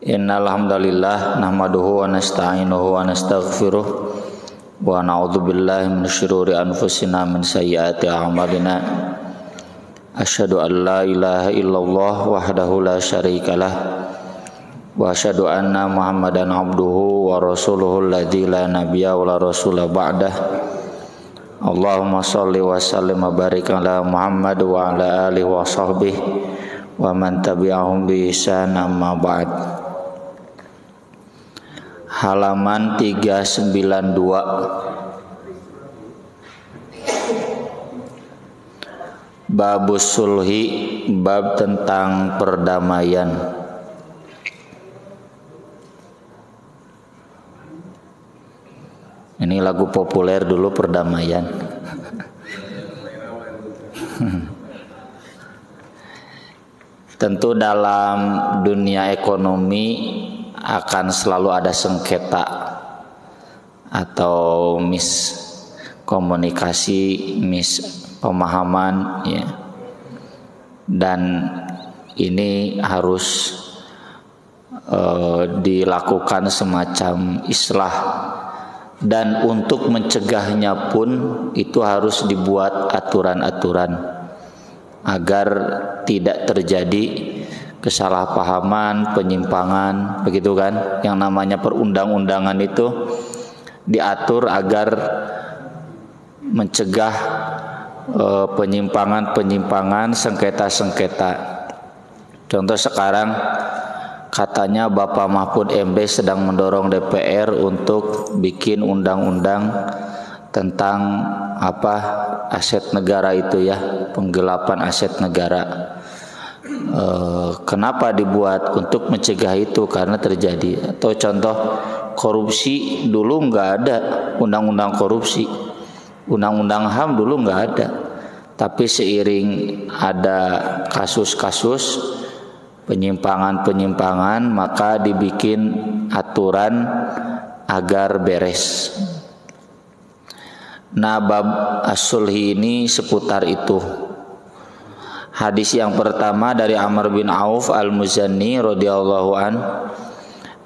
Innal hamdalillah nahmaduhu wa nasta'inuhu wa nastaghfiruh wa na'udzu billahi min syururi anfusina min sayyiati a'malina. Asyhadu an la ilaha illallah wahdahu la syarikalah wa asyhadu anna Muhammadan abduhu wa rasuluhu alladzi la nabiyya wa la rasula ba'dah. Allahumma shalli wa sallim wa barik ala Muhammad wa ala alihi wa sahbihi wa man tabi'ahum bi ihsan amma ba'd. Halaman 392. Babus sulhi, bab tentang perdamaian. Ini lagu populer dulu, perdamaian. Tentu dalam dunia ekonomi akan selalu ada sengketa atau miskomunikasi, mispemahaman, ya. Dan ini harus dilakukan semacam islah, dan untuk mencegahnya pun itu harus dibuat aturan-aturan agar tidak terjadi kesalahpahaman, penyimpangan, begitu kan? Yang namanya perundang-undangan itu diatur agar mencegah penyimpangan-penyimpangan, sengketa-sengketa. Contoh sekarang katanya Bapak Mahfud MD sedang mendorong DPR untuk bikin undang-undang tentang aset negara itu, ya, penggelapan aset negara. Kenapa dibuat? Untuk mencegah itu karena terjadi. Atau contoh korupsi, dulu nggak ada undang-undang korupsi, undang-undang HAM dulu nggak ada, tapi seiring ada kasus-kasus penyimpangan maka dibikin aturan agar beres. Nah, bab as-sulhi ini seputar itu. Hadis yang pertama dari Amr bin Auf al-Muzanni radhiyallahu an,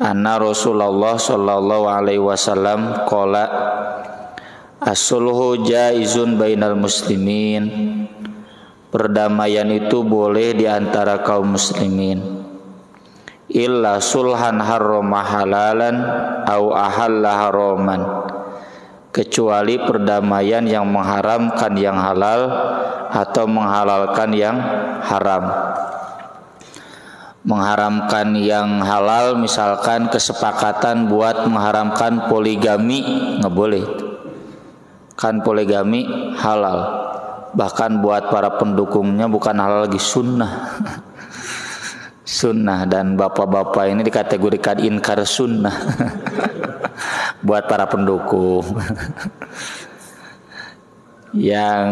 anna Rasulullah sallallahu alaihi wasallam qala as-sulhu jaizun bainal muslimin. Perdamaian itu boleh di antara kaum muslimin. Illa sulhan harrama halalan au ahalla haraman. Kecuali perdamaian yang mengharamkan yang halal atau menghalalkan yang haram. Mengharamkan yang halal misalkan kesepakatan buat mengharamkan poligami, nggak boleh. Kan poligami halal. Bahkan buat para pendukungnya bukan halal lagi, sunnah. Sunnah, dan bapak-bapak ini dikategorikan inkar sunnah. Buat para pendukung. Yang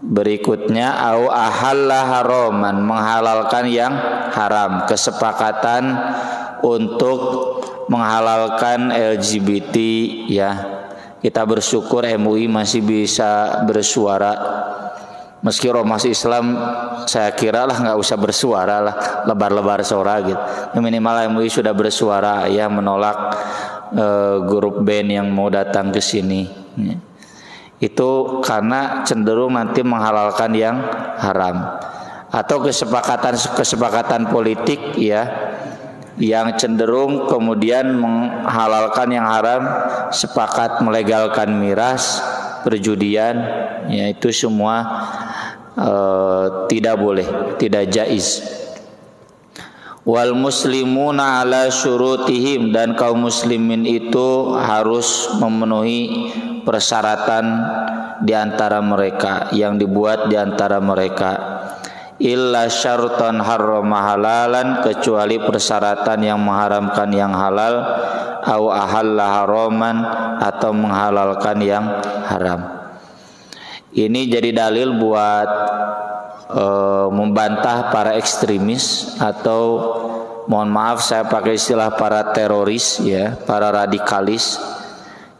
berikutnya au ahalla haraman, menghalalkan yang haram. Kesepakatan untuk menghalalkan LGBT, ya. Kita bersyukur MUI masih bisa bersuara. Meski Ormas Islam saya kira lah nggak usah bersuara lah, lebar-lebar suara gitu. Minimal MUI sudah bersuara, ya, menolak grup band yang mau datang ke sini. Itu karena cenderung nanti menghalalkan yang haram. Atau kesepakatan politik, ya, yang cenderung kemudian menghalalkan yang haram, sepakat melegalkan miras, perjudian, ya, itu semua tidak boleh, tidak jaiz. Wal muslimuna ala syurutihim, dan kaum muslimin itu harus memenuhi persyaratan di antara mereka yang dibuat di antara mereka. Illa syartan harrama halalan, kecuali persyaratan yang mengharamkan yang halal, au ahalla haraman, atau menghalalkan yang haram. Ini jadi dalil buat membantah para ekstremis, atau mohon maaf saya pakai istilah para teroris, ya, para radikalis,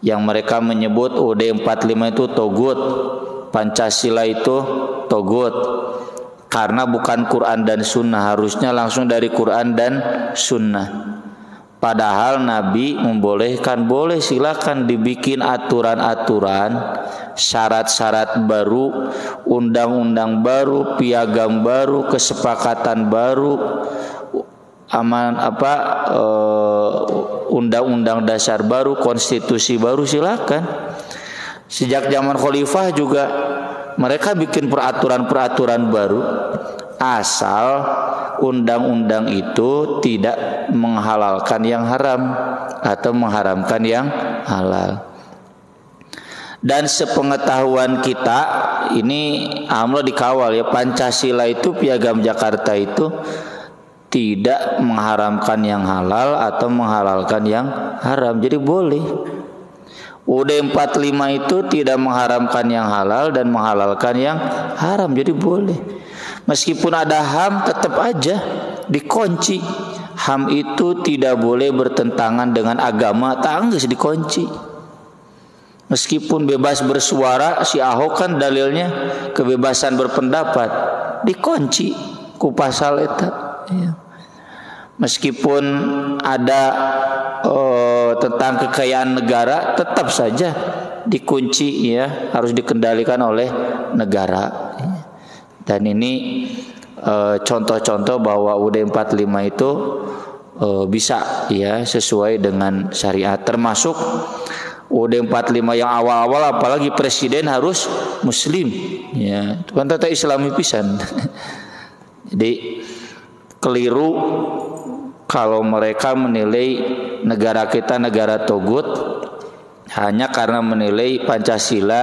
yang mereka menyebut UUD 45 itu togut, Pancasila itu togut, karena bukan Quran dan Sunnah, harusnya langsung dari Quran dan Sunnah. Padahal Nabi membolehkan, boleh silakan dibikin aturan-aturan, syarat-syarat baru, undang-undang baru, piagam baru, kesepakatan baru, undang-undang dasar baru, konstitusi baru, silakan. Sejak zaman khalifah juga mereka bikin peraturan-peraturan baru, asal undang-undang itu tidak menghalalkan yang haram atau mengharamkan yang halal. Dan sepengetahuan kita ini alhamdulillah dikawal ya, Pancasila itu, Piagam Jakarta itu tidak mengharamkan yang halal atau menghalalkan yang haram. Jadi boleh. UUD 45 itu tidak mengharamkan yang halal dan menghalalkan yang haram. Jadi boleh. Meskipun ada HAM tetap aja dikunci. HAM itu tidak boleh bertentangan dengan agama, tanggus dikunci. Meskipun bebas bersuara, si Ahok kan dalilnya kebebasan berpendapat, dikunci ku pasal eta. Ya. Meskipun ada tentang kekayaan negara, tetap saja dikunci ya, harus dikendalikan oleh negara. Dan ini contoh-contoh bahwa UUD 45 itu bisa ya sesuai dengan syariat, termasuk UUD 45 yang awal-awal apalagi presiden harus muslim ya, itu kan tata Islami pisan. Jadi keliru kalau mereka menilai negara kita negara togut hanya karena menilai Pancasila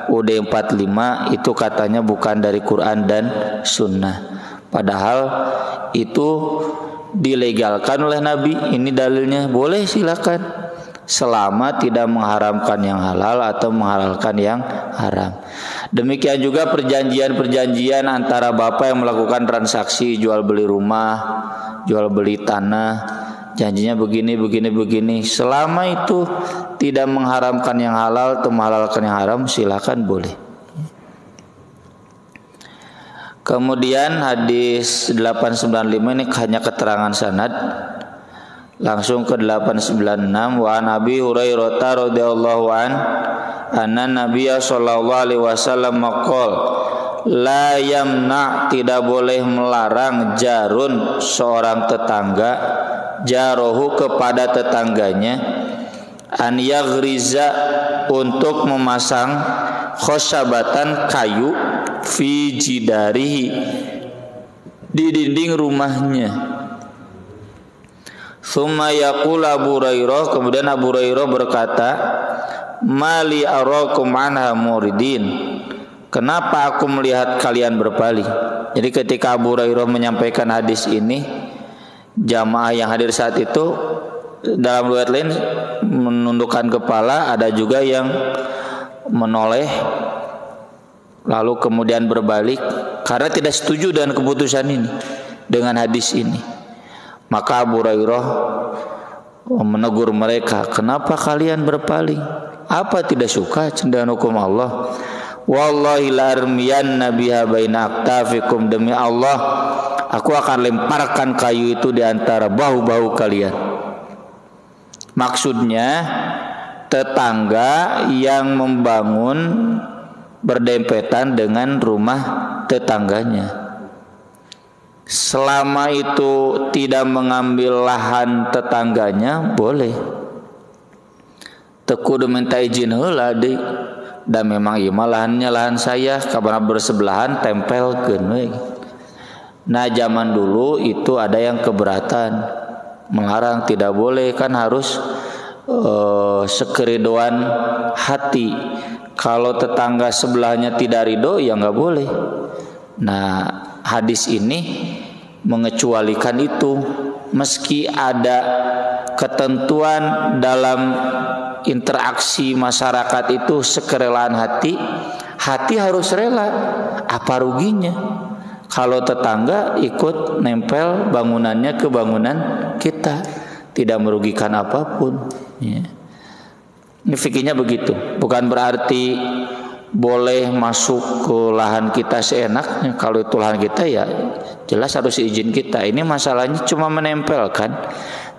UUD 45 itu katanya bukan dari Quran dan Sunnah. Padahal itu dilegalkan oleh Nabi. Ini dalilnya, boleh silakan, selama tidak mengharamkan yang halal atau menghalalkan yang haram. Demikian juga perjanjian-perjanjian antara bapak yang melakukan transaksi jual beli rumah, jual beli tanah, janjinya begini, selama itu tidak mengharamkan yang halal atau menghalalkan yang haram, silakan boleh. Kemudian hadis 895 ini hanya keterangan sanad. Langsung ke 896, wa Nabi Hurairah radhiyallahu an anna Nabiyya sallallahu alaihi wasallam maqal la yamna, tidak boleh melarang jarun seorang tetangga, jarohu kepada tetangganya, an yaghriza untuk memasang khosyabatan kayu fi jidarihi di dinding rumahnya. Tsumma yaqul Abu Hurairah, kemudian Abu Hurairah berkata, mali arakum anha muridin, kenapa aku melihat kalian berpaling? Jadi ketika Abu Hurairah menyampaikan hadis ini, jamaah yang hadir saat itu dalam riwayat lain menundukkan kepala, ada juga yang menoleh lalu kemudian berbalik karena tidak setuju dengan keputusan ini, dengan hadis ini. Maka Abu Hurairah menegur mereka, kenapa kalian berpaling? Apa tidak suka dengan hukum Allah? Wallahi la armiyanna biha baina aktafikum, demi Allah aku akan lemparkan kayu itu di antara bahu-bahu kalian. Maksudnya tetangga yang membangun berdempetan dengan rumah tetangganya, selama itu tidak mengambil lahan tetangganya boleh. Tekudu minta izin heula deui, dan memang ieu mah lahannya lahan saya, kabar bersebelahan tempelkeun we. Nah zaman dulu itu ada yang keberatan, melarang, tidak boleh, kan harus sekeridoan hati. Kalau tetangga sebelahnya tidak ridho ya nggak boleh. Nah hadis ini mengecualikan itu, meski ada ketentuan dalam interaksi masyarakat itu sekerelaan hati harus rela. Apa ruginya kalau tetangga ikut nempel bangunannya ke bangunan kita, tidak merugikan apapun ya. Ini fikihnya begitu, bukan berarti boleh masuk ke lahan kita seenaknya. Kalau itu lahan kita ya jelas harus izin kita. Ini masalahnya cuma menempelkan,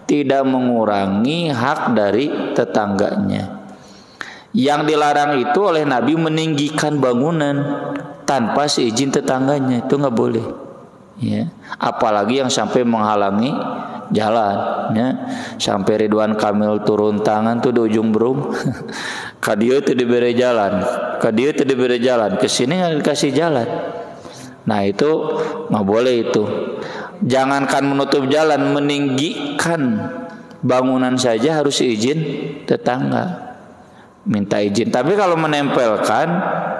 tidak mengurangi hak dari tetangganya. Yang dilarang itu oleh Nabi meninggikan bangunan tanpa seizin tetangganya, itu nggak boleh. Ya, apalagi yang sampai menghalangi jalan, ya. Sampai Ridwan Kamil turun tangan tuh di ujung Brung. Kadieu itu diberi jalan, kadieu itu diberi jalan, kesini nggak dikasih jalan. Nah itu nggak boleh itu. Jangankan menutup jalan, meninggikan bangunan saja harus izin tetangga. Minta izin. Tapi kalau menempelkan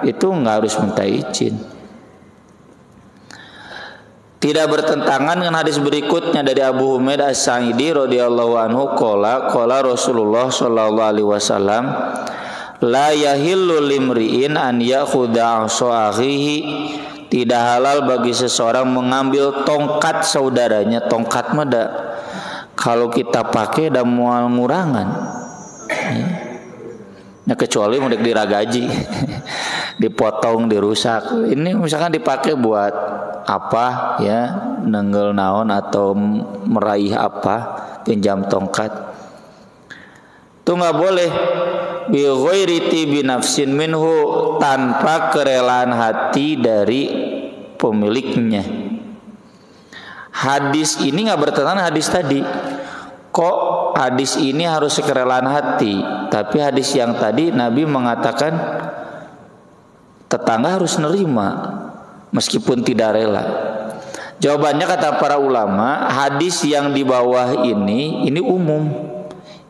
itu nggak harus minta izin. Tidak bertentangan dengan hadis berikutnya dari Abu Humaid As-Sa'idi radhiyallahu anhu qala Rasulullah sallallahu alaihi wasallam la yahillu limri'in an ya'khudha 'asa akhihi. Tidak halal bagi seseorang mengambil tongkat saudaranya. Tongkat meda kalau kita pakai dan mual ngurangan. Ya, kecuali mau diragaji, dipotong, dirusak. Ini misalkan dipakai buat apa ya, nenggel naon atau meraih apa, pinjam tongkat. Itu nggak boleh. Bi ghairi tibi nafsin minhu, tanpa kerelaan hati dari pemiliknya. Hadis ini nggak bertentangan hadis tadi. Kok hadis ini harus kerelaan hati, tapi hadis yang tadi Nabi mengatakan tetangga harus nerima meskipun tidak rela. Jawabannya kata para ulama, hadis yang di bawah ini umum.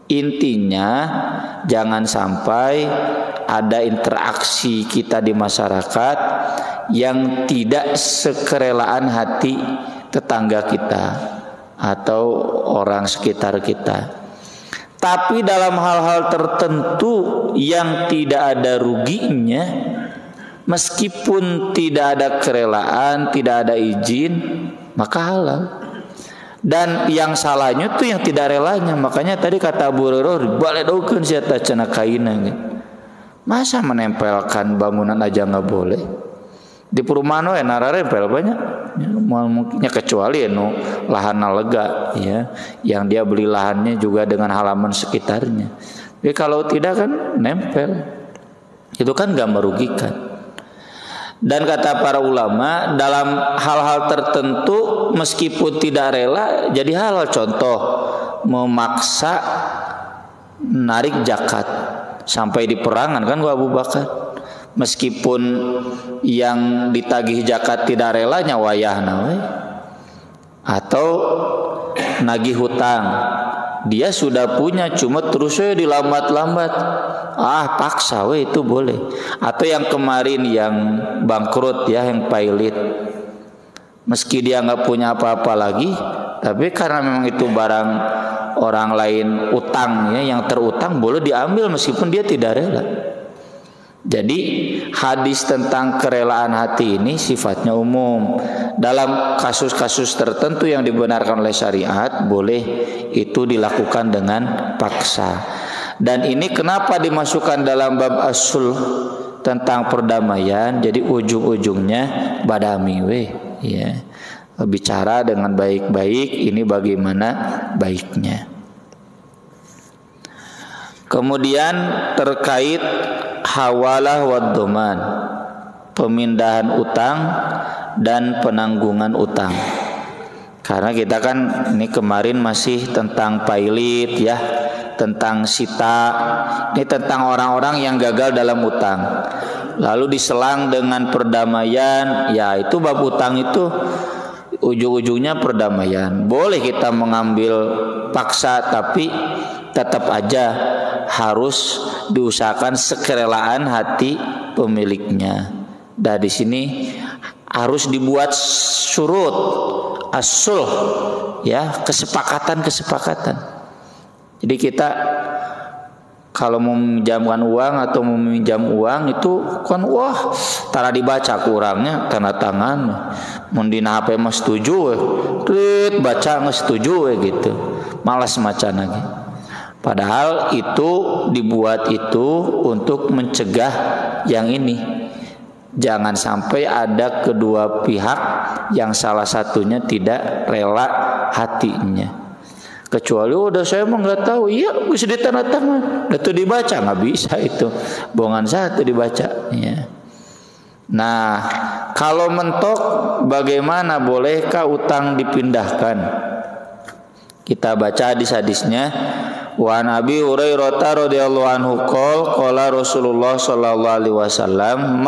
Intinya jangan sampai ada interaksi kita di masyarakat yang tidak sekerelaan hati tetangga kita atau orang sekitar kita. Tapi dalam hal-hal tertentu yang tidak ada ruginya, meskipun tidak ada kerelaan, tidak ada izin, maka halal. Dan yang salahnya itu yang tidak relanya. Makanya tadi kata Abu Hurairah, baledokeun sia teh cenah kaina. Masa menempelkan bangunan aja nggak boleh? Di perumahan we nararempel banyak. Ya, mungkinnya kecuali anu lahan lega ya, yang dia beli lahannya juga dengan halaman sekitarnya. Jadi kalau tidak kan nempel. Itu kan nggak merugikan. Dan kata para ulama, dalam hal-hal tertentu meskipun tidak rela jadi halal. Contoh, memaksa narik zakat sampai di perangan kan gua Abu Bakar. Meskipun yang ditagih zakat tidak rela nyawayahna we. Atau nagih hutang, dia sudah punya cuma terus we dilambat-lambat. Paksa we, itu boleh. Atau yang kemarin yang bangkrut ya, yang pailit, meski dia nggak punya apa-apa lagi, tapi karena memang itu barang orang lain utang ya, yang terutang boleh diambil meskipun dia tidak rela. Jadi hadis tentang kerelaan hati ini sifatnya umum. Dalam kasus-kasus tertentu yang dibenarkan oleh syariat, boleh itu dilakukan dengan paksa. Dan ini kenapa dimasukkan dalam bab as-sulh tentang perdamaian. Jadi ujung-ujungnya badami we ya. Bicara dengan baik-baik, ini bagaimana baiknya. Kemudian terkait hawalah wad doman, pemindahan utang dan penanggungan utang. Karena kita kan ini kemarin masih tentang pailit ya, tentang sita, ini tentang orang-orang yang gagal dalam utang. Lalu diselang dengan perdamaian, ya itu bab utang itu ujung-ujungnya perdamaian. Boleh kita mengambil paksa, tapi tetap aja harus diusahakan sekerelaan hati pemiliknya. Dan di sini harus dibuat surut as-sulh ya, kesepakatan. Jadi kita kalau mau meminjamkan uang atau meminjam uang itu kan tara dibaca kurangnya tanda tangan. Mun dina HP mah setuju we. Baca nggak setuju we gitu. Malas macan lagi. Padahal itu dibuat itu untuk mencegah yang ini. Jangan sampai ada kedua pihak yang salah satunya tidak rela hatinya. Kecuali udah saya mah nggak tahu, iya bisa ditandatangan, itu dibaca, nggak bisa itu, bohongan satu dibaca. Ya. Nah, kalau mentok, bagaimana, bolehkah utang dipindahkan? Kita baca hadis-hadisnya. Wa Nabi Hurairah radhiyallahu anhu qala Rasulullah sallallahu alaihi wasallam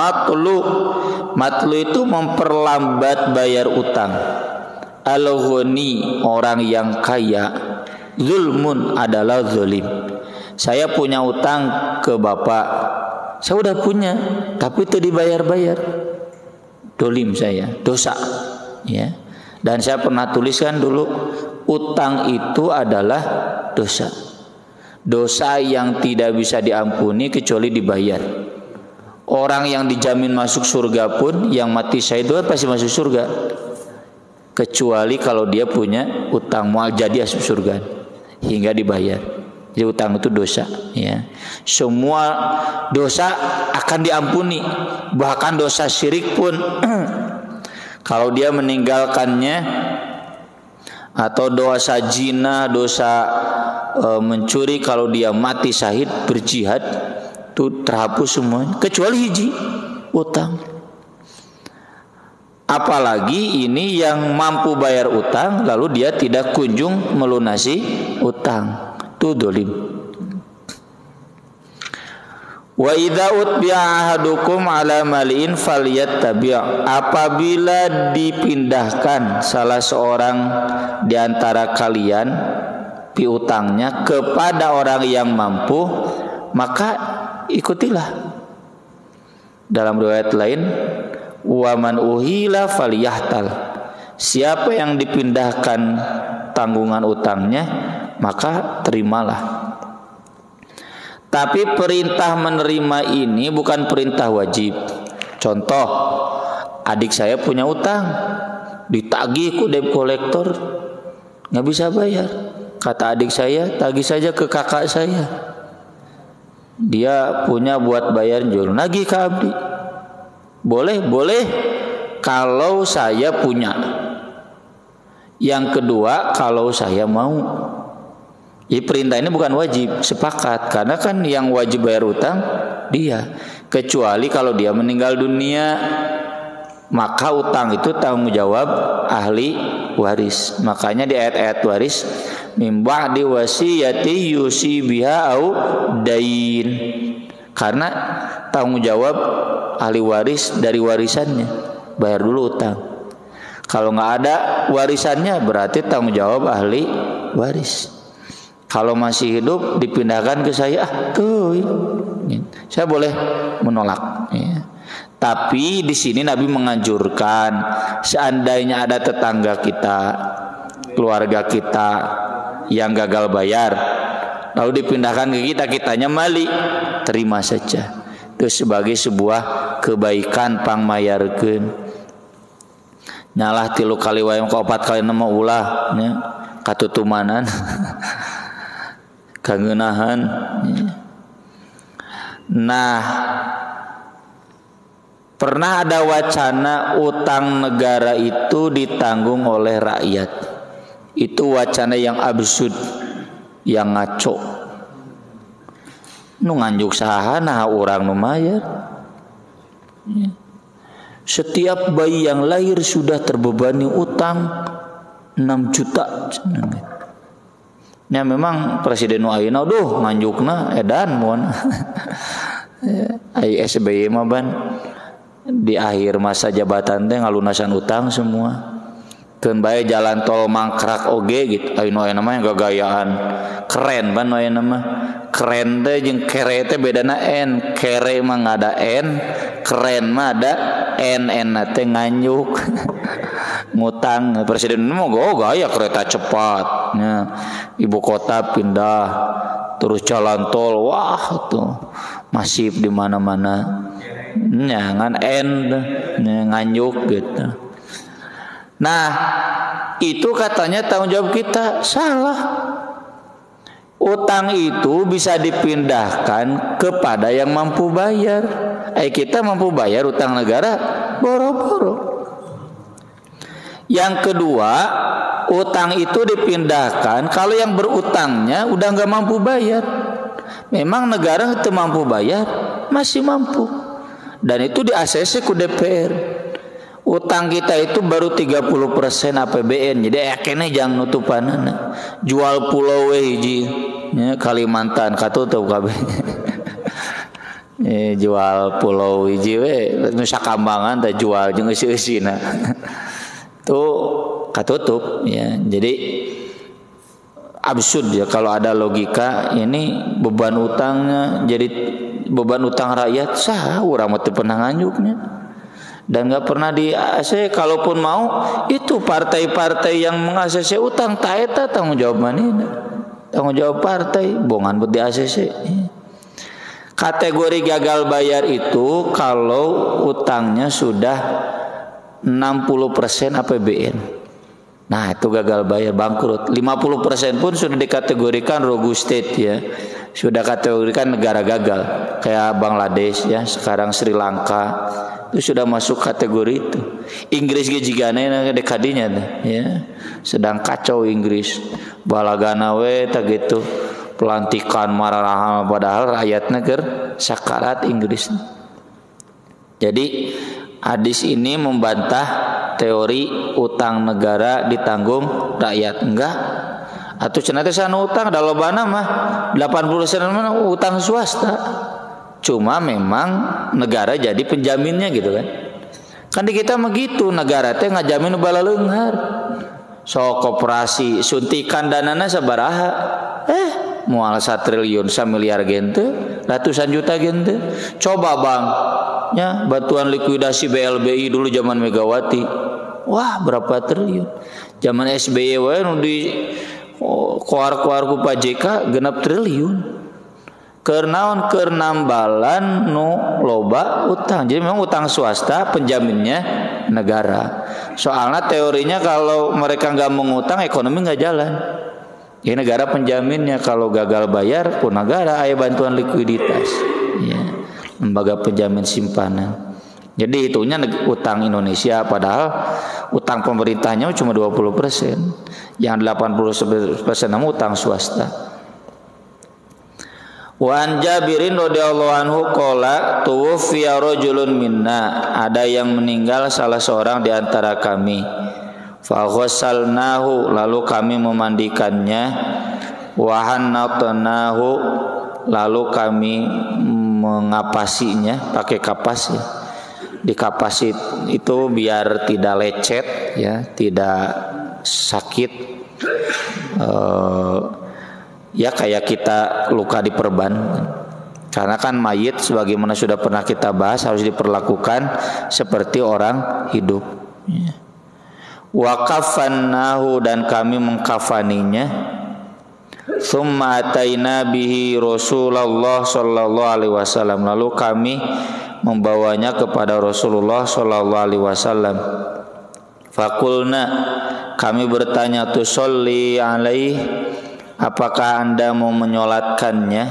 matlu itu memperlambat bayar utang. Al-ghani orang yang kaya, zulmun adalah zalim. Saya punya utang ke bapak, saya udah punya tapi itu dibayar-bayar, dolim saya, dosa. Ya. Dan saya pernah tuliskan dulu, utang itu adalah dosa. Dosa yang tidak bisa diampuni kecuali dibayar. Orang yang dijamin masuk surga pun yang mati syahid pasti masuk surga, kecuali kalau dia punya utang mual jadi masuk surga hingga dibayar. Jadi utang itu dosa. Ya. Semua dosa akan diampuni, bahkan dosa syirik pun kalau dia meninggalkannya, atau dosa zina, dosa mencuri, kalau dia mati syahid berjihad itu terhapus semuanya kecuali hiji, utang. Apalagi ini yang mampu bayar utang lalu dia tidak kunjung melunasi utang, itu dolim. Wa idza utbi'a ahadukum ala malin falyattabi'. Apabila dipindahkan salah seorang di antara kalian piutangnya kepada orang yang mampu, maka ikutilah. Dalam riwayat lain, wa man uhila falyahtal. Siapa yang dipindahkan tanggungan utangnya, maka terimalah. Tapi perintah menerima ini bukan perintah wajib. Contoh, adik saya punya utang, ditagih ku debt collector, nggak bisa bayar. Kata adik saya, tagih saja ke kakak saya. Dia punya buat bayar jual, nagih ke abdi. Boleh kalau saya punya. Yang kedua, kalau saya mau. Jadi perintah ini bukan wajib, sepakat. Karena kan yang wajib bayar utang dia. Kecuali kalau dia meninggal dunia, maka utang itu tanggung jawab ahli waris. Makanya di ayat-ayat waris, mim ba'di wasiyati yusi biha au dain. Karena tanggung jawab ahli waris dari warisannya, bayar dulu utang. Kalau nggak ada warisannya berarti tanggung jawab ahli waris. Kalau masih hidup dipindahkan ke saya, saya boleh menolak. Ya. Tapi di sini Nabi menganjurkan, seandainya ada tetangga kita, keluarga kita yang gagal bayar, lalu dipindahkan ke kita, kitanya mali, terima saja. Itu sebagai sebuah kebaikan pangmayarkeun. Nyalah 3 kali wae 4 kali nama ulah, ya. Katutumanan. Kangeunahan. Nah, pernah ada wacana utang negara itu ditanggung oleh rakyat. Itu wacana yang absurd, yang ngaco. Nu nganjuk saha nah urang nu mayar. Setiap bayi yang lahir sudah terbebani utang 6 juta. Ya memang Presiden Ayeuna nganjukna edan mun. Ai SBY mah ban di akhir masa jabatan teh ngalunasan utang semua. Keun bae jalan tol mangkrak oge gitu. Ayeuna mah gagayaan. Keren ban ayeuna mah. Keren teh jeung kere teh bedana N. Kere mah ngada N, keren mah ada N teh nganjuk. Ngutang presiden mau gaya kereta cepat, ya. Ibu kota pindah, terus jalan tol, wah tuh masif di mana-mana, jangan nganjuk gitu. Nah itu katanya tanggung jawab kita, salah. Utang itu bisa dipindahkan kepada yang mampu bayar. Kita mampu bayar utang negara, boro-boro. Yang kedua, utang itu dipindahkan kalau yang berutangnya udah nggak mampu bayar. Memang negara itu mampu bayar, masih mampu. Dan itu di ACC ku DPR. Utang kita itu baru 30% APBN. Jadi akhirnya jangan nutupanana. Jual pulau hiji ya, Kalimantan katutup kabeh. Jual pulau hiji we Nusa Kambangan teh jual jeung eusi-eusina. Tuh katutup ya. Jadi absurd ya kalau ada logika ini beban utangnya jadi beban utang rakyat sah urang mah teu pernah nganyuknya. Dan nggak pernah di ACC. Kalaupun mau itu partai-partai yang meng-ACC utang taeta tanggung jawab manehna, tanggung jawab partai bongan buat di ACC. Kategori gagal bayar itu kalau utangnya sudah 60% APBN. Nah itu gagal bayar, bangkrut. 50% pun sudah dikategorikan rogue state ya, sudah kategorikan negara gagal. Kayak Bangladesh ya, sekarang Sri Lanka itu sudah masuk kategori itu. Inggris gejigana dekadinya ya, sedang kacau Inggris. Balagana we tak gitu, pelantikan marah padahal rakyatnya ker sakarat Inggris. Jadi hadis ini membantah teori utang negara ditanggung rakyat. Enggak. Atau cenah teh sana utang da lobana mah 80% mah utang swasta. Cuma memang negara jadi penjaminnya gitu kan. Kan di kita mah gitu, negara teh ngajamin bala leunghar. So koperasi suntikan danana sabaraha? Moal 1 triliun 1 miliar gente, ratusan juta gente. Coba Bang, ya bantuan likuidasi BLBI dulu zaman Megawati. Wah, berapa triliun. Zaman SBY wae nu di koar-koar ku Pak JK 6 triliun. Kernaon nambalan nu loba utang. Jadi memang utang swasta penjaminnya negara. Soalnya teorinya kalau mereka nggak mengutang ekonomi nggak jalan. Ya negara penjaminnya, kalau gagal bayar pun negara aya bantuan likuiditas. Ya, lembaga penjamin simpanan. Jadi itunya utang Indonesia, padahal utang pemerintahnya cuma 20%. Yang 80% namun utang swasta. Wan Jabirin radhiyallahu anhu qala tuwfiya rajulun minna, ada yang meninggal salah seorang di antara kami. Fa ghassalnahu, lalu kami memandikannya. Wa hannatnahu, lalu kami mengapasinya pakai kapas ya. Dikapasi itu biar tidak lecet ya, tidak sakit. Ya kayak kita luka diperban. Karena kan mayit sebagaimana sudah pernah kita bahas harus diperlakukan seperti orang hidup. Wa kafannahu, dan kami mengkafaninya. Tsumma ataina bihi Rasulullah sallallahu alaihi wasallam, lalu kami membawanya kepada Rasulullah sallallahu alaihi wasallam. Fakulna, kami bertanya, tusolli alaihi, apakah Anda mau menyolatkannya?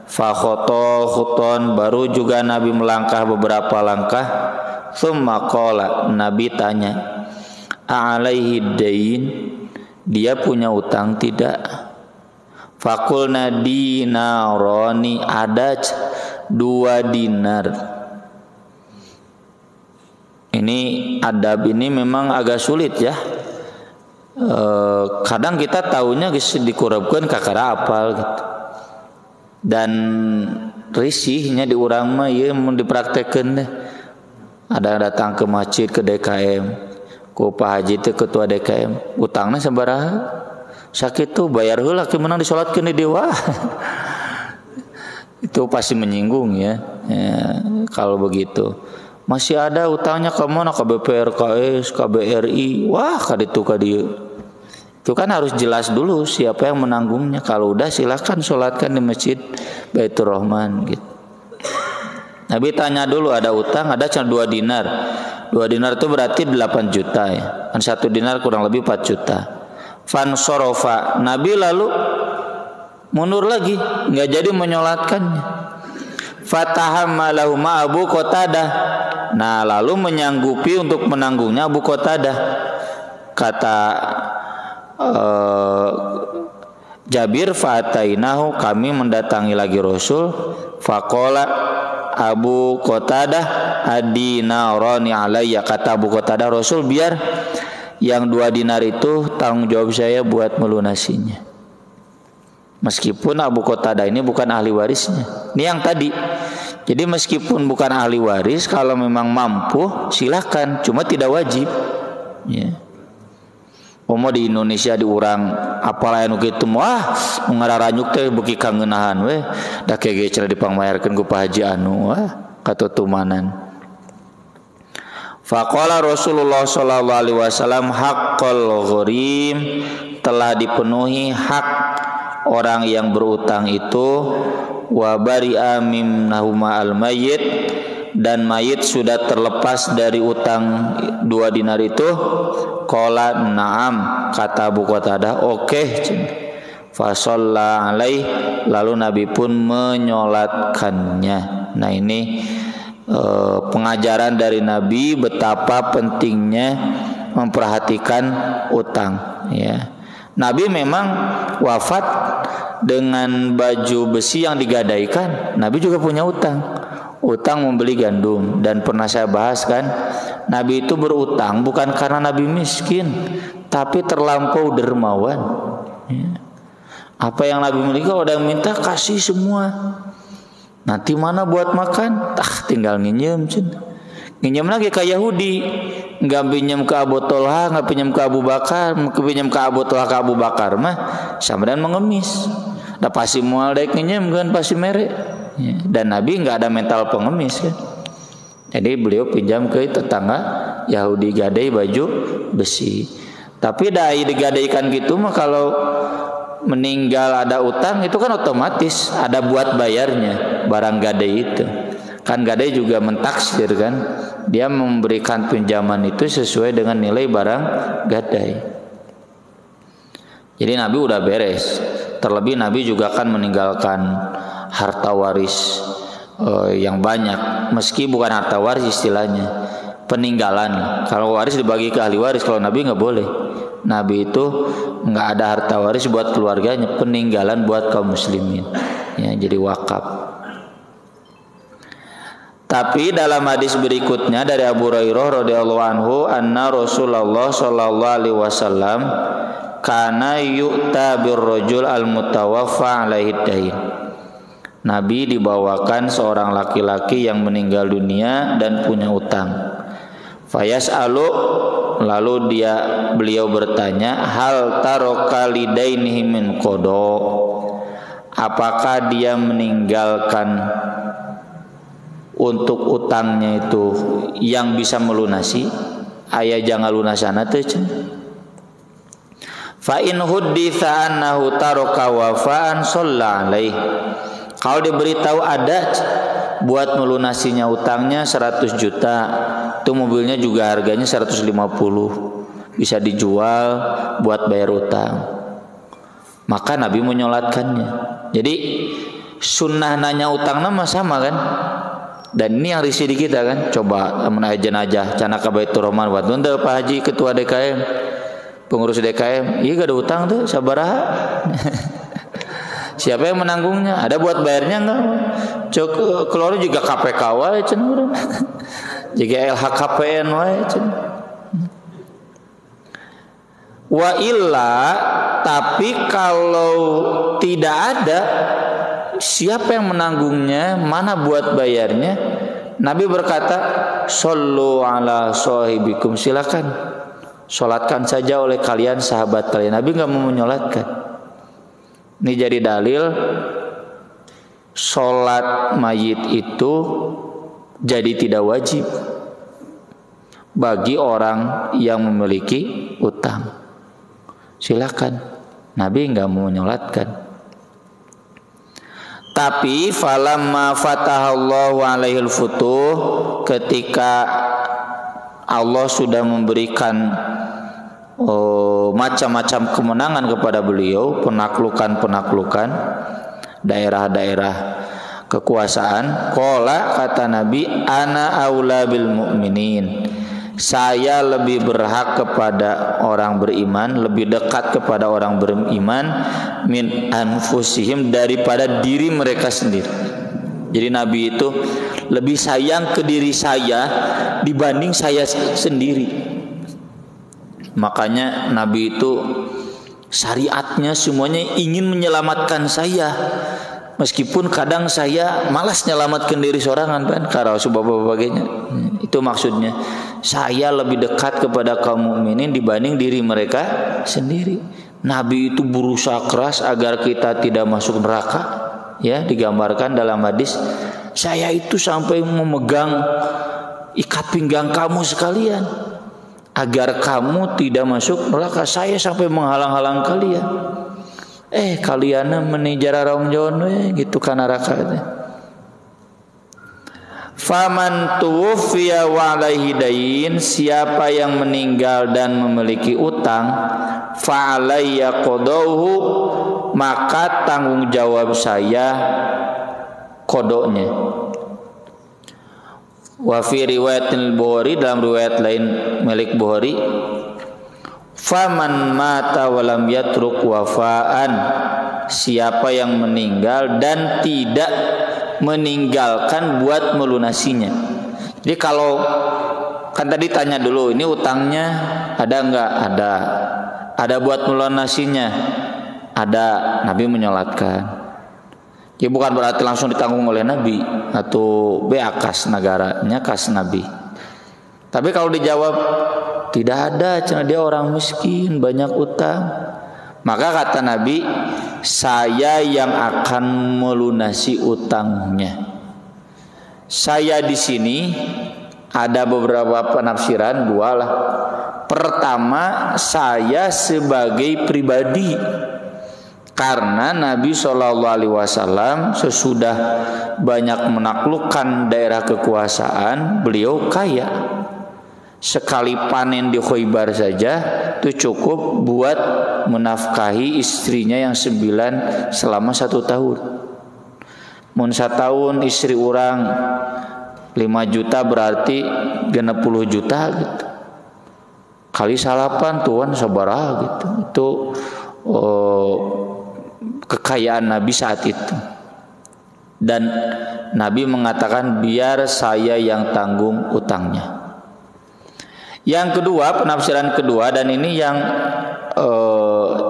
Fakhoto khuton, baru juga Nabi melangkah beberapa langkah. Tsumma qala, Nabi tanya, alaihi dain, dia punya utang tidak? Fakulna dinaroni, ada 2 dinar. Ini adab ini memang agak sulit ya. Kadang kita tahunya geus dikurabkeun kakara apal gitu. Dan risihnya di urang mah ieu mun dipraktekkeun deh. Ada datang ke masjid ke DKM, ku Pak Haji teh ketua DKM, utangna sabaraha? Sakitu bayar heula ke menang disolatkeun di dewa. Itu pasti menyinggung ya, kalau begitu. Masih ada utangnya ke mana? Ke BPRKS, KBRI. Wah, kaditu kadieu. Itu kan harus jelas dulu siapa yang menanggungnya. Kalau udah silakan sholatkan di masjid Baitur Rahman gitu. Nabi tanya dulu, ada utang, ada cuma 2 dinar. 2 dinar itu berarti 8 juta ya. Kan 1 dinar kurang lebih 4 juta. Fansorofa, Nabi lalu mundur lagi, nggak jadi menyolatkannya. Fatahammalahuma Abu Qatadah. Nah, lalu menyanggupi untuk menanggungnya Abu Qatadah. Kata Jabir, fatainahu, kami mendatangi lagi Rasul. Faqala Abu Qatadah adinarani alayya. Kata Abu Qatadah, Rasul, biar yang 2 dinar itu tanggung jawab saya buat melunasinya. Meskipun Abu Qatadah ini bukan ahli warisnya. Ini yang tadi. Jadi meskipun bukan ahli waris, kalau memang mampu silakan, cuma tidak wajib. Ya. Omo di Indonesia diurang apalah anu kitu wah ngararanyuk teh beuki kangeunahan we da kege cenah dipangmayarkeun ku Pak Haji anu wah katutumanan. Faqala Rasulullah sallallahu alaihi wasallam haqqul gharim, telah dipenuhi hak orang yang berutang itu, wa bari'a minhuma al-mayyit, dan mayit sudah terlepas dari utang 2 dinar itu. Qala na'am, kata Abu Qatadah, oke. Fa shalla alaih, lalu Nabi pun menyolatkannya. Nah, ini pengajaran dari Nabi betapa pentingnya memperhatikan utang, ya. Nabi memang wafat dengan baju besi yang digadaikan. Nabi juga punya utang membeli gandum. Dan pernah saya bahas kan, Nabi itu berutang bukan karena Nabi miskin, tapi terlampau dermawan, ya. Apa yang Nabi miliki kalau ada yang minta kasih semua. Nanti mana buat makan? Tinggal nginjem. Nginjem lagi ke Yahudi, nggak pinjam ke Abu Tolha, nggak pinjam ke Abu Bakar, pinjam ke Abu Tolha, ke Abu Bakar mah sama dan mengemis. Dah pasti mual daik nginjem kan pasti merek. Ya. Dan Nabi nggak ada mental pengemis kan. Jadi beliau pinjam ke tetangga Yahudi gadai baju besi. Tapi dai digadaikan gitu mah kalau meninggal ada utang itu kan otomatis ada buat bayarnya barang gadai itu. Kan gadai juga mentaksir kan, dia memberikan pinjaman itu sesuai dengan nilai barang gadai. Jadi Nabi udah beres. Terlebih Nabi juga kan meninggalkan harta waris yang banyak, meski bukan harta waris istilahnya, peninggalan. Kalau waris dibagi ke ahli waris, kalau Nabi nggak boleh. Nabi itu nggak ada harta waris buat keluarganya, peninggalan buat kaum muslimin, ya, jadi wakaf. Tapi dalam hadis berikutnya dari Abu Hurairah radhiyallahu anhu, anna Rasulullah sallallahu alaihi wasallam kana yu'ta birrajul al-mutawaffa alaihi dain. Nabi dibawakan seorang laki-laki yang meninggal dunia dan punya utang. Fayas'alu, lalu beliau bertanya, hal taraka lidainihi min qada, apakah dia meninggalkan untuk utangnya itu yang bisa melunasi? Aya jangan lunasana teh cenah. Fa in hudditsa annahu taraka wafaan shalla alaih. Kalau diberitahu ada buat melunasinya utangnya 100 juta, itu mobilnya juga harganya 150, bisa dijual buat bayar utang, maka Nabi menyolatkannya. Jadi sunnah nanya utang nama sama kan. Dan ini yang risih di kita kan. Coba menaik jenazah cana ka Baitur Rahman buat teu Pak Haji ketua DKM, pengurus DKM, iya gak ada utang tuh sabaraha. Siapa yang menanggungnya? Ada buat bayarnya enggak? Cok keluar juga KPK wae cenah. Juga LHKPN wae cenah. Wa illa, tapi kalau tidak ada, siapa yang menanggungnya? Mana buat bayarnya? Nabi berkata, "Shollu ala sahibikum." Silakan salatkan saja oleh kalian sahabat kalian. Nabi enggak mau menyolatkan. Ini jadi dalil salat mayit itu jadi tidak wajib bagi orang yang memiliki utang. Silakan. Nabi enggak mau menyolatkan. Tapi falamma fatahallahu alaihil futuh, ketika Allah sudah memberikan macam-macam kemenangan kepada beliau, penaklukan daerah-daerah kekuasaan. Qala, kata Nabi, ana aula bil mu'minin, saya lebih berhak kepada orang beriman, lebih dekat kepada orang beriman min anfusihim, daripada diri mereka sendiri. Jadi Nabi itu lebih sayang ke diri saya dibanding saya sendiri. Makanya Nabi itu syariatnya semuanya ingin menyelamatkan saya, meskipun kadang saya malas menyelamatkan diri sorangan kan, karena sebagainya. Itu maksudnya, saya lebih dekat kepada kaum mukminin dibanding diri mereka sendiri. Nabi itu berusaha keras agar kita tidak masuk neraka. Ya, digambarkan dalam hadis, saya itu sampai memegang ikat pinggang kamu sekalian agar kamu tidak masuk neraka. Saya sampai menghalang-halang kalian. Kalian menijara raung jono gitu kan neraka. Faman tuwfiya wa alaihi dain, siapa yang meninggal dan memiliki utang, fa alayya qadauhu, maka tanggung jawab saya kodoknya. Wa fi riwayatil Bukhari, dalam riwayat lain milik Bukhari, faman mata walam yatruk wafaan, siapa yang meninggal dan tidak meninggalkan buat melunasinya. Jadi kalau kan tadi tanya dulu, ini utangnya ada enggak? Ada buat melunasinya? Ada. Nabi menyolatkan. Ya bukan berarti langsung ditanggung oleh Nabi atau kas negaranya, kas Nabi. Tapi kalau dijawab tidak ada, karena dia orang miskin, banyak utang, maka kata Nabi, saya yang akan melunasi utangnya. Saya di sini ada beberapa penafsiran, dua lah. Pertama, saya sebagai pribadi, karena Nabi SAW sesudah banyak menaklukkan daerah kekuasaan, beliau kaya. Sekali panen di Khaybar saja itu cukup buat menafkahi istrinya yang 9 selama 1 tahun. Mun 1 tahun istri orang 5 juta berarti 60 juta gitu. Kali salapan tuan sabaraha gitu. Itu kekayaan Nabi saat itu. Dan Nabi mengatakan biar saya yang tanggung utangnya. Yang kedua, penafsiran kedua, dan ini yang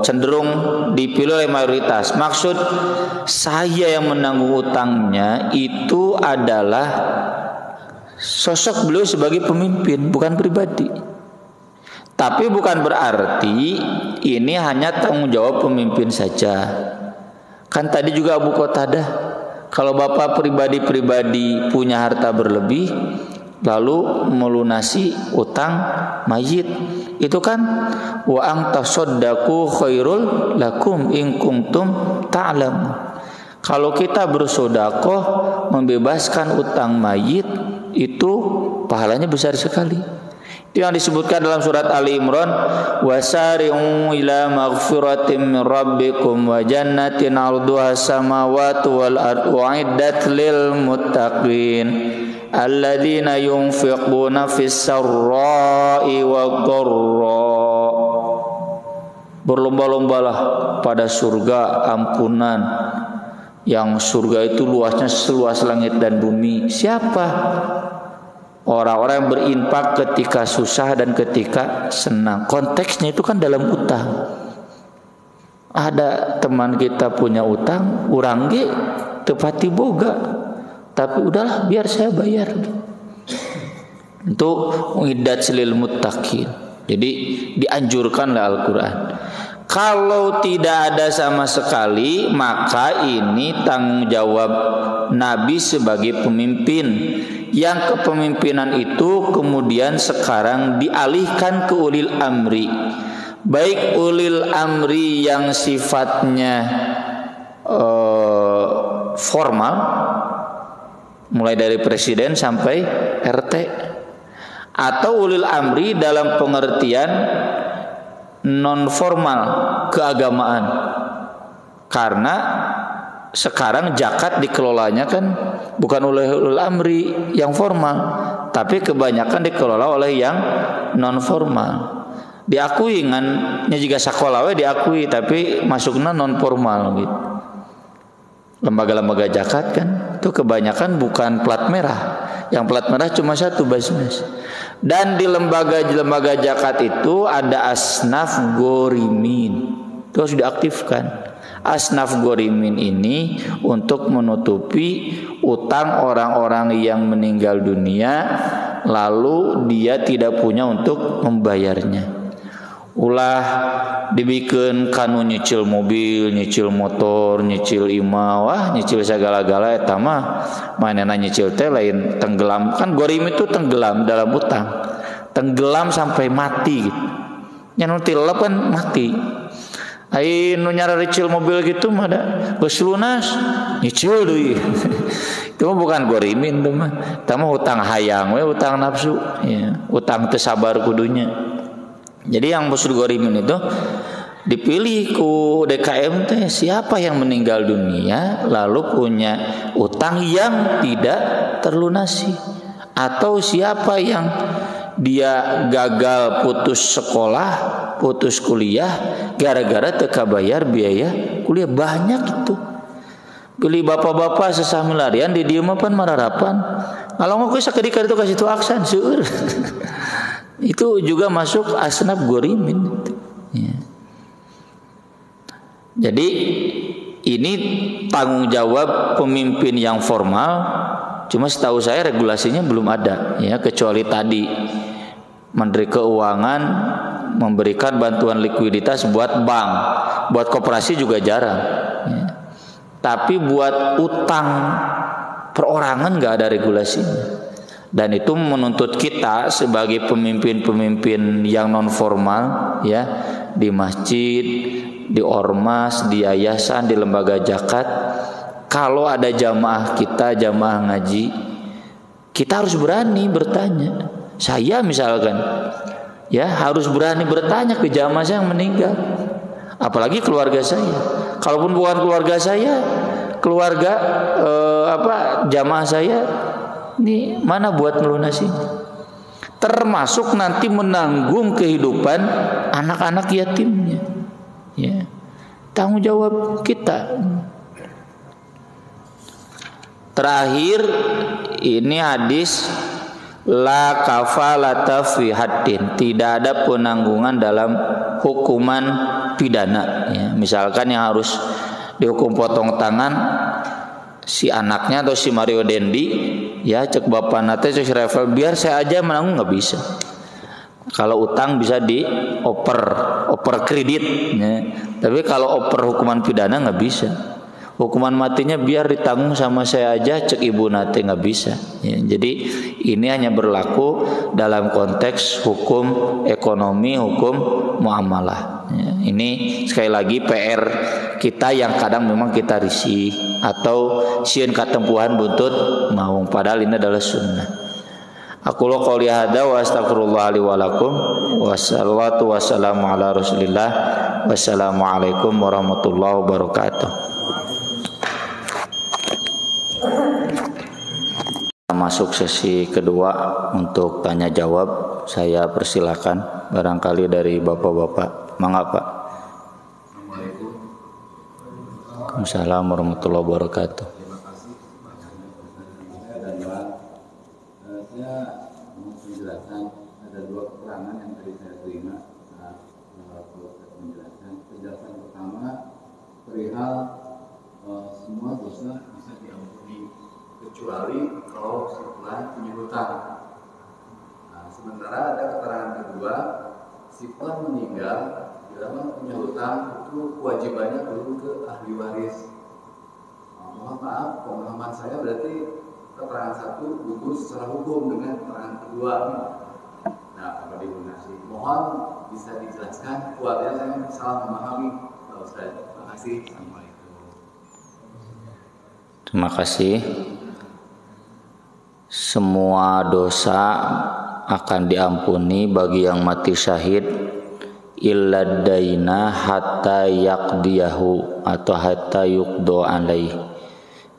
cenderung dipilih oleh mayoritas. Maksud saya yang menanggung utangnya itu adalah sosok beliau sebagai pemimpin, bukan pribadi. Tapi bukan berarti ini hanya tanggung jawab pemimpin saja. Kan tadi juga Abu Qatadah, kalau bapak pribadi-pribadi punya harta berlebih lalu melunasi utang mayit, itu kan wa ang tasaddaqu khairul lakum in kuntum ta'lamun. Kalau kita bersedekah membebaskan utang mayit, itu pahalanya besar sekali. Itu yang disebutkan dalam surat Ali Imran, wasari'u ila maghfiratin min rabbikum wa jannatin 'arduha samawati wal ardu u'iddat lil muttaqin alladzina yunfiquna fis sarra'i wad-dharra. Berlomba-lombalah pada surga ampunan, yang surga itu luasnya seluas langit dan bumi. Siapa? Orang-orang yang berinfak ketika susah dan ketika senang. Konteksnya itu kan dalam utang. Ada teman kita punya utang, urang ge tepati boga, tapi udahlah biar saya bayar. Untuk uiddat lil muttaqin. Jadi dianjurkan oleh Al-Quran. Kalau tidak ada sama sekali, maka ini tanggung jawab Nabi sebagai pemimpin, yang kepemimpinan itu kemudian sekarang dialihkan ke ulil amri. Baik ulil amri yang sifatnya formal, mulai dari presiden sampai RT, atau ulil amri dalam pengertian non formal keagamaan. Karena sekarang zakat dikelolanya kan bukan oleh ulul amri yang formal, tapi kebanyakan dikelola oleh yang non formal. Diakui kan, nya juga sakola we diakui, tapi masuknya non formal gitu. Lembaga-lembaga zakat kan itu kebanyakan bukan plat merah. Yang plat merah cuma satu, Basnas. Dan di lembaga-lembaga zakat itu ada asnaf gorimin. Itu harus diaktifkan. Asnaf gorimin ini untuk menutupi utang orang-orang yang meninggal dunia lalu dia tidak punya untuk membayarnya. Ulah dibikin kanu nyicil mobil, nyicil motor, nyicil imah, wah nyicil segala-gala eta mah mainana nyicil teh lain tenggelam. Kan gorim itu tenggelam dalam utang. Tenggelam sampai mati gitu. Nya nu tilep kan mati. Ai nu nyara nyicil mobil gitu mah da geus lunas nyicil deui. Itu mah bukan gorimin tuh mah. Eta mah utang hayang we, utang nafsu ya, utang teu sabar kudunya. Jadi yang musul gorimin itu dipilih ku DKM teh siapa yang meninggal dunia lalu punya utang yang tidak terlunasi, atau siapa yang dia gagal putus sekolah, putus kuliah gara-gara teka bayar biaya kuliah banyak itu. Geli bapak-bapak sesama larian di dieu mah pan mararapan. Kalau ngok sakedik itu kasih tu aksan seueur. Itu juga masuk asnaf gorimin. Ya. Jadi ini tanggung jawab pemimpin yang formal. Cuma setahu saya regulasinya belum ada, ya, kecuali tadi Menteri Keuangan memberikan bantuan likuiditas buat bank, buat koperasi juga jarang. Ya. Tapi buat utang perorangan nggak ada regulasinya. Dan itu menuntut kita sebagai pemimpin-pemimpin yang non formal, ya, di masjid, di ormas, di yayasan, di lembaga zakat. Kalau ada jamaah kita, jamaah ngaji, kita harus berani bertanya. Saya misalkan, ya, harus berani bertanya ke jamaah yang meninggal. Apalagi keluarga saya. Kalaupun bukan keluarga saya, keluarga jamaah saya, ini mana buat melunasinya, termasuk nanti menanggung kehidupan anak-anak yatimnya, ya, tanggung jawab kita. Terakhir ini hadis la kafalata fi haddin, tidak ada penanggungan dalam hukuman pidana, ya. Misalkan yang harus dihukum potong tangan si anaknya atau si Mario Dendi, ya, cek bapak nate cek Revel, biar saya aja menanggung, nggak bisa. Kalau utang bisa oper kredit, ya. Tapi kalau oper hukuman pidana nggak bisa. Hukuman matinya biar ditanggung sama saya aja, cek ibu nate, nggak bisa. Ya, jadi ini hanya berlaku dalam konteks hukum ekonomi, hukum muamalah. Ya, ini sekali lagi PR kita yang kadang memang kita risih atau sieun katempuhan buntut maung, padahal ini adalah sunnah. Aku lo qouli hada wa astagfirullah li wa lakum wassalatu wassalamu ala rasulillah wassalamualaikum warahmatullahi wabarakatuh. Masuk sesi kedua untuk tanya jawab. Saya persilakan barangkali dari bapak-bapak. Mangga Pak. Assalamualaikum warahmatullahi wabarakatuh. Terima kasih. Saya mau menjelaskan ada dua keterangan yang tadi saya terima saat menjelaskan. Penjelasan pertama perihal semua dosa bisa diampuni kecuali kalau setelah punya hutang. Nah, sementara ada keterangan kedua, si pelan meninggal dalam punya hutang itu kewajibannya turun ke ahli waris. Mohon maaf, pemahaman saya berarti keterangan satu gugur secara hukum dengan keterangan kedua. Nah, apa dilunasi? Mohon bisa dijelaskan. Kuatnya saya salah memahami, Pak Ustaz. Terima kasih. Assalamualaikum. Terima kasih. Semua dosa akan diampuni bagi yang mati syahid illa daina hatta yaqdiyahu atau hatta yuqdo alaih,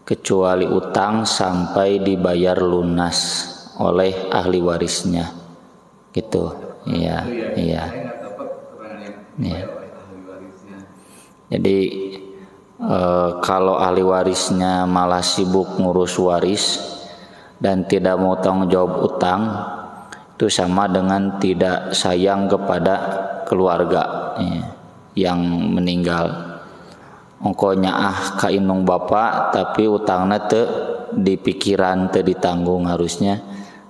kecuali utang sampai dibayar lunas oleh ahli warisnya. Gitu. Iya, iya. Iya. Jadi kalau ahli warisnya malah sibuk ngurus waris dan tidak mau tanggung jawab utang, itu sama dengan tidak sayang kepada keluarga yang meninggal. Ongkonya ka indung bapak tapi utangna teu dipikiran, teu ditanggung. Harusnya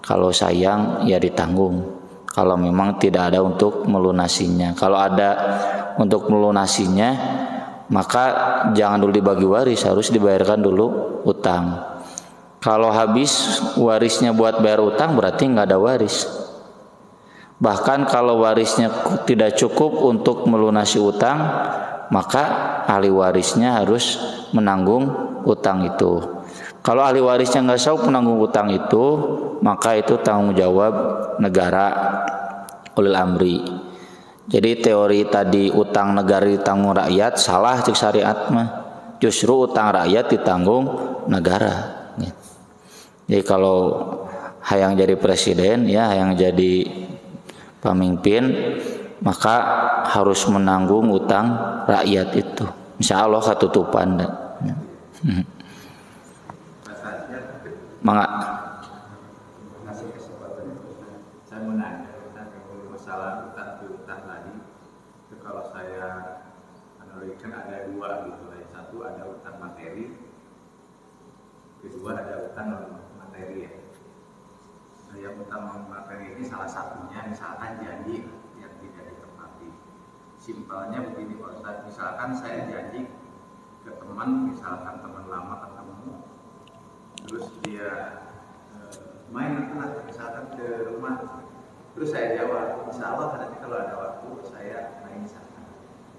kalau sayang ya ditanggung. Kalau memang tidak ada untuk melunasinya. Kalau ada untuk melunasinya, maka jangan dulu dibagi waris, harus dibayarkan dulu utang. Kalau habis warisnya buat bayar utang, berarti nggak ada waris. Bahkan kalau warisnya tidak cukup untuk melunasi utang, maka ahli warisnya harus menanggung utang itu. Kalau ahli warisnya nggak sanggup menanggung utang itu, maka itu tanggung jawab negara, ulil amri. Jadi teori tadi utang negara ditanggung rakyat salah cek syariat mah. Justru utang rakyat ditanggung negara. Jadi kalau hayang jadi presiden ya, hayang jadi pemimpin, maka harus menanggung utang rakyat itu. Insya Allah katutupan. Mangga. Kasih kesempatan saya menanya tentang masalah utang piutang tadi. Itu kalau saya analogikan ada dua gitu. Yang satu ada utang materi, kedua ada utang non materi ya. Nah, yang utang materi ini salah satunya misalkan janji yang tidak ditepati. Simpelnya begini Pak Ustadz, misalkan saya janji ke teman, misalkan teman lama ketemu, terus dia main misalkan ke rumah, terus saya jawab, insya Allah nanti kalau ada waktu saya main ke sana.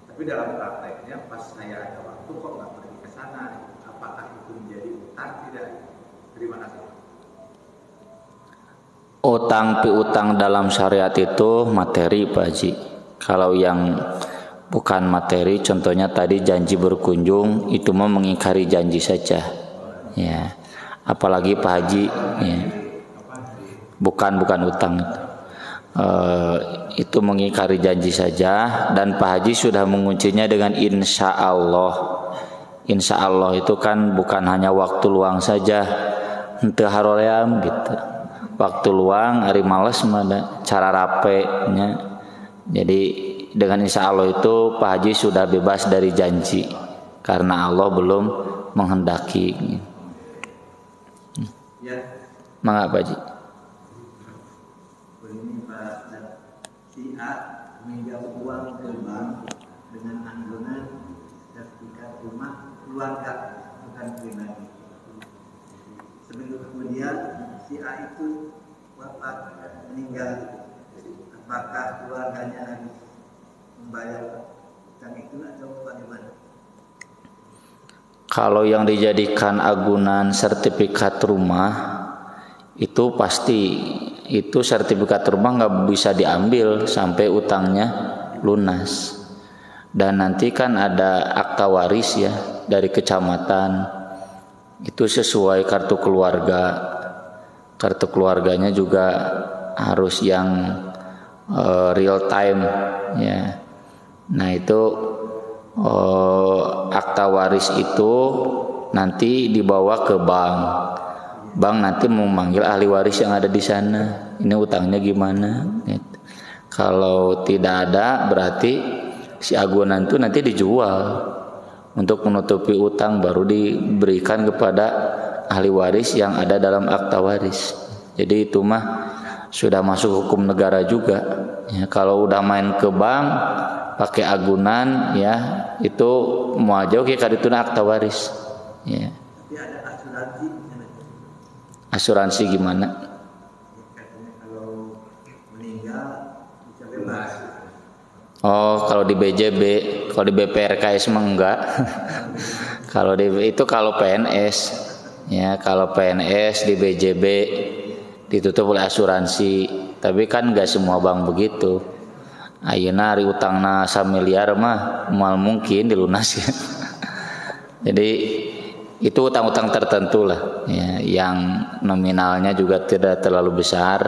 Tapi dalam prakteknya pas saya ada waktu kok nggak pergi ke sana, apakah itu menjadi utang tidak? Terima kasih. Utang piutang dalam syariat itu materi Pak Haji. Kalau yang bukan materi, contohnya tadi janji berkunjung, itu mah mengingkari janji saja. Ya. Apalagi Pak Haji ya. Bukan utang itu mengingkari janji saja, dan Pak Haji sudah menguncinya dengan insya Allah. Insya Allah itu kan bukan hanya waktu luang saja, henteu haroream gitu. Waktu luang, hari malas mana cara rapenya. Jadi dengan insya Allah itu Pak Haji sudah bebas dari janji karena Allah belum menghendaki. Ya. Mangga Pak Haji. Begini Pak, si A meminjam uang ke bank dengan anggaran sertifikat rumah keluarga, bukan pribadi. Seminggu kemudian si A itu wafat, meninggal. Apakah keluarganya harus membayar utang itu atau bagaimana? Kalau yang dijadikan agunan sertifikat rumah itu pasti itu sertifikat rumah nggak bisa diambil sampai utangnya lunas. Dan nanti kan ada akta waris ya dari kecamatan, itu sesuai kartu keluarga. Kartu keluarganya juga harus yang real time ya. Nah itu akta waris itu nanti dibawa ke bank. Bank nanti memanggil ahli waris yang ada di sana. Ini utangnya gimana? Gitu. Kalau tidak ada, berarti si agunan itu nanti dijual untuk menutupi utang, baru diberikan kepada ahli waris yang ada dalam akta waris. Jadi itu mah sudah masuk hukum negara juga. Ya, kalau udah main ke bank pakai agunan ya itu mau aja oke kadituna akta waris. Ya. Tapi ada asuransi di sana. Asuransi gimana? Katanya kalau meninggal bisa bebas. Oh, kalau di BJB, kalau di BPRKS mah enggak. Kalau itu kalau PNS, ya kalau PNS di BJB ditutup oleh asuransi. Tapi kan enggak semua bank begitu. Ayeuna ari utangna 1 miliar mah mal mungkin dilunasi. Jadi itu utang-utang tertentu lah ya, yang nominalnya juga tidak terlalu besar,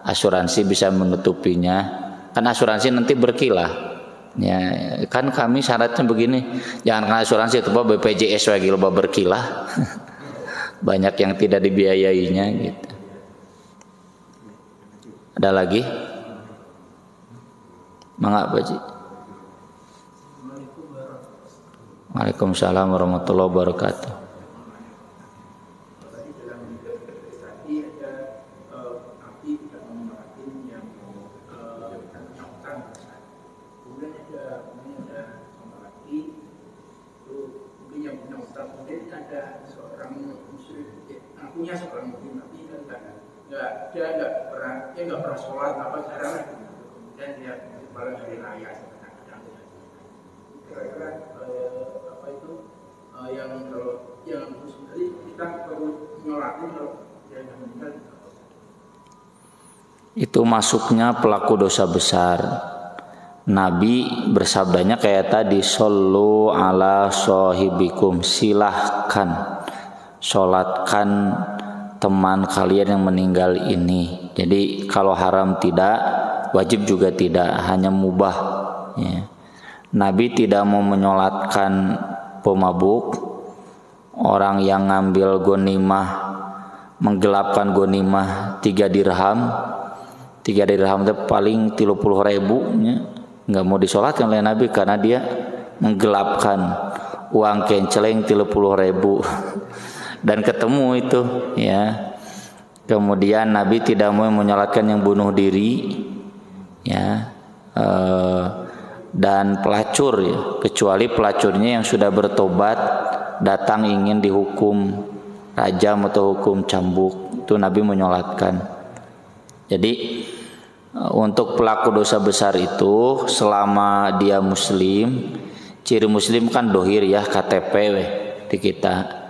asuransi bisa menutupinya. Kan asuransi nanti berkilah ya, kan kami syaratnya begini, jangan asuransi itu BPJS lagi loba berkilah. Banyak yang tidak dibiayainya gitu. Ada lagi? Mangga Pak Ji. Waalaikumsalam warahmatullahi wabarakatuh. Punya seorang muslim tapi dia nggak pernah sholat apa jarang, kemudian dia malam hari raya kadang-kadang. Kira-kira apa itu yang kalau yang tadi kita perlu nyolatin kalau dia meninggal. Itu masuknya pelaku dosa besar. Nabi bersabdanya kayak tadi, shollu ala sahibikum, silahkan sholatkan teman kalian yang meninggal ini. Jadi kalau haram tidak, wajib juga tidak, hanya mubah ya. Nabi tidak mau menyolatkan pemabuk, orang yang ngambil gonimah, menggelapkan gonimah 3 dirham. 3 dirham itu paling 30.000 ya. Nggak mau disolatkan oleh Nabi karena dia menggelapkan uang kenceleng 30.000. Dan ketemu itu ya. Kemudian Nabi tidak mau menyolatkan yang bunuh diri ya, dan pelacur ya, kecuali pelacurnya yang sudah bertobat datang ingin dihukum rajam atau hukum cambuk, itu Nabi menyolatkan. Jadi untuk pelaku dosa besar itu selama dia muslim, ciri muslim kan dohir ya, KTP di kita.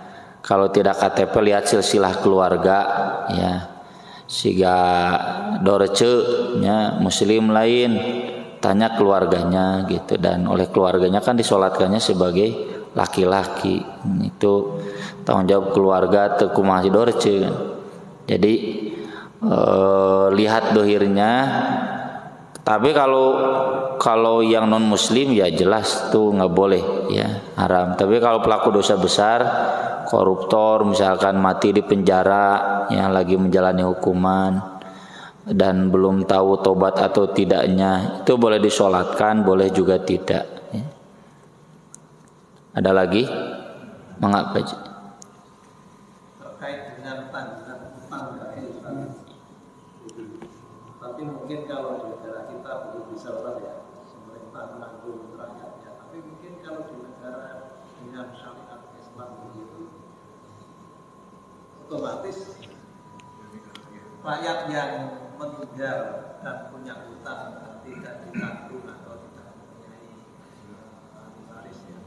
Kalau tidak KTP lihat silsilah keluarga ya, siga dorce nya muslim lain, tanya keluarganya gitu, dan oleh keluarganya kan disolatkannya sebagai laki-laki. Itu tanggung jawab keluarga teu kumaha dorce kan. Jadi lihat dohirnya. Tapi kalau yang non muslim ya jelas tuh nggak boleh ya, haram. Tapi kalau pelaku dosa besar, koruptor misalkan mati di penjara yang lagi menjalani hukuman dan belum tahu tobat atau tidaknya, itu boleh disolatkan, boleh juga tidak ya. Ada lagi? Mengapa? Terkait dengan tanggungan utang, tapi mungkin kalau di negara kita belum bisa lah ya, pemerintah menanggung rakyatnya. Tapi mungkin kalau di negara dengan syariat Islam begitu, otomatis rakyat yang meninggal dan punya utang tidak ditanggung atau tidak mempunyai waris yang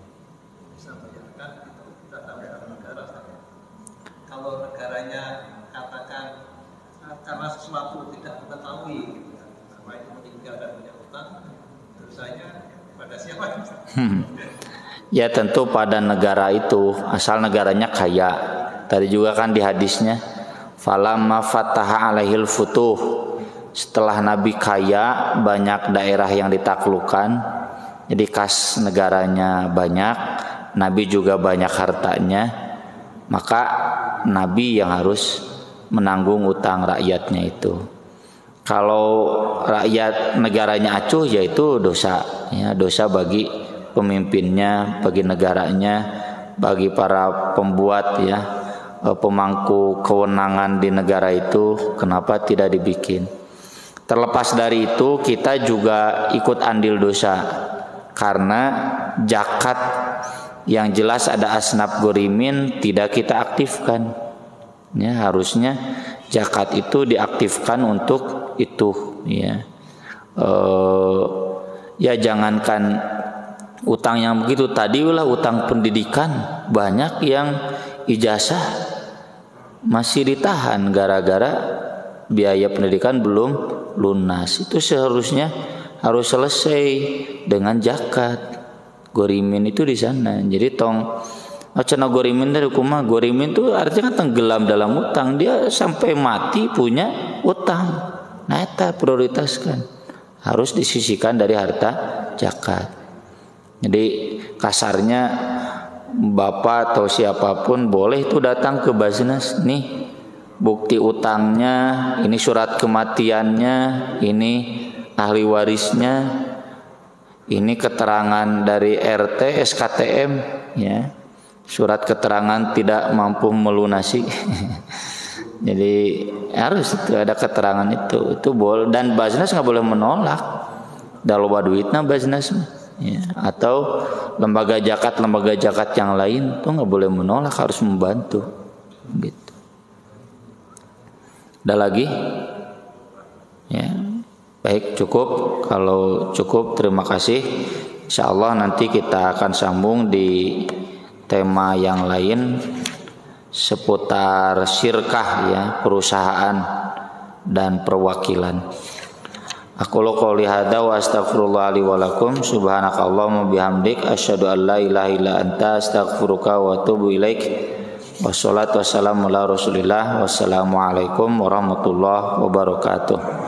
bisa bayarkan, itu kita tanggung negara saja. Kalau negaranya katakan karena sesuatu tidak mengetahui gitu, apa itu meninggal dan punya utang, dosanya pada siapa? Ya tentu pada negara itu, asal negaranya kaya. Tadi juga kan di hadisnya, falamma fataha alaihil futuh, setelah Nabi kaya, banyak daerah yang ditaklukkan, jadi kas negaranya banyak, Nabi juga banyak hartanya, maka Nabi yang harus menanggung utang rakyatnya itu. Kalau rakyat negaranya acuh, yaitu dosa ya, dosa bagi pemimpinnya, bagi negaranya, bagi para pembuat ya, pemangku kewenangan di negara itu, kenapa tidak dibikin. Terlepas dari itu, kita juga ikut andil dosa karena zakat yang jelas ada asnaf gorimin tidak kita aktifkan ya, harusnya zakat itu diaktifkan untuk itu ya. Ya jangankan utang yang begitu, tadi ulah utang pendidikan banyak yang ijazah masih ditahan gara-gara biaya pendidikan belum lunas. Itu seharusnya harus selesai dengan zakat. Gorimin itu di sana. Jadi tong acana gorimin dari kumaha? Gorimin itu artinya kan tenggelam dalam utang. Dia sampai mati punya utang. Nah, eta prioritaskan. Harus disisihkan dari harta zakat. Jadi kasarnya bapak atau siapapun boleh itu datang ke Basnas, nih bukti utangnya, ini surat kematiannya, ini ahli warisnya, ini keterangan dari RT SKTM, ya, surat keterangan tidak mampu melunasi. Jadi harus itu ada keterangan itu boleh, dan Basnas nggak boleh menolak. Daloba duitna Basnas, ya, atau lembaga zakat yang lain tuh nggak boleh menolak, harus membantu, gitu. Ada lagi? Ya, baik, cukup. Kalau cukup, terima kasih. Insya Allah nanti kita akan sambung di tema yang lain seputar syirkah, ya, perusahaan dan perwakilan. Aku qouli hadza wa astaghfirullah li wa lakum. Subhanakallahumma bihamdik asyhadu an la ilaha illa anta astaghfiruka wa atubu ilaik. Wassalatu wassalamu ala Rasulillah. Wassalamualaikum warahmatullahi wabarakatuh.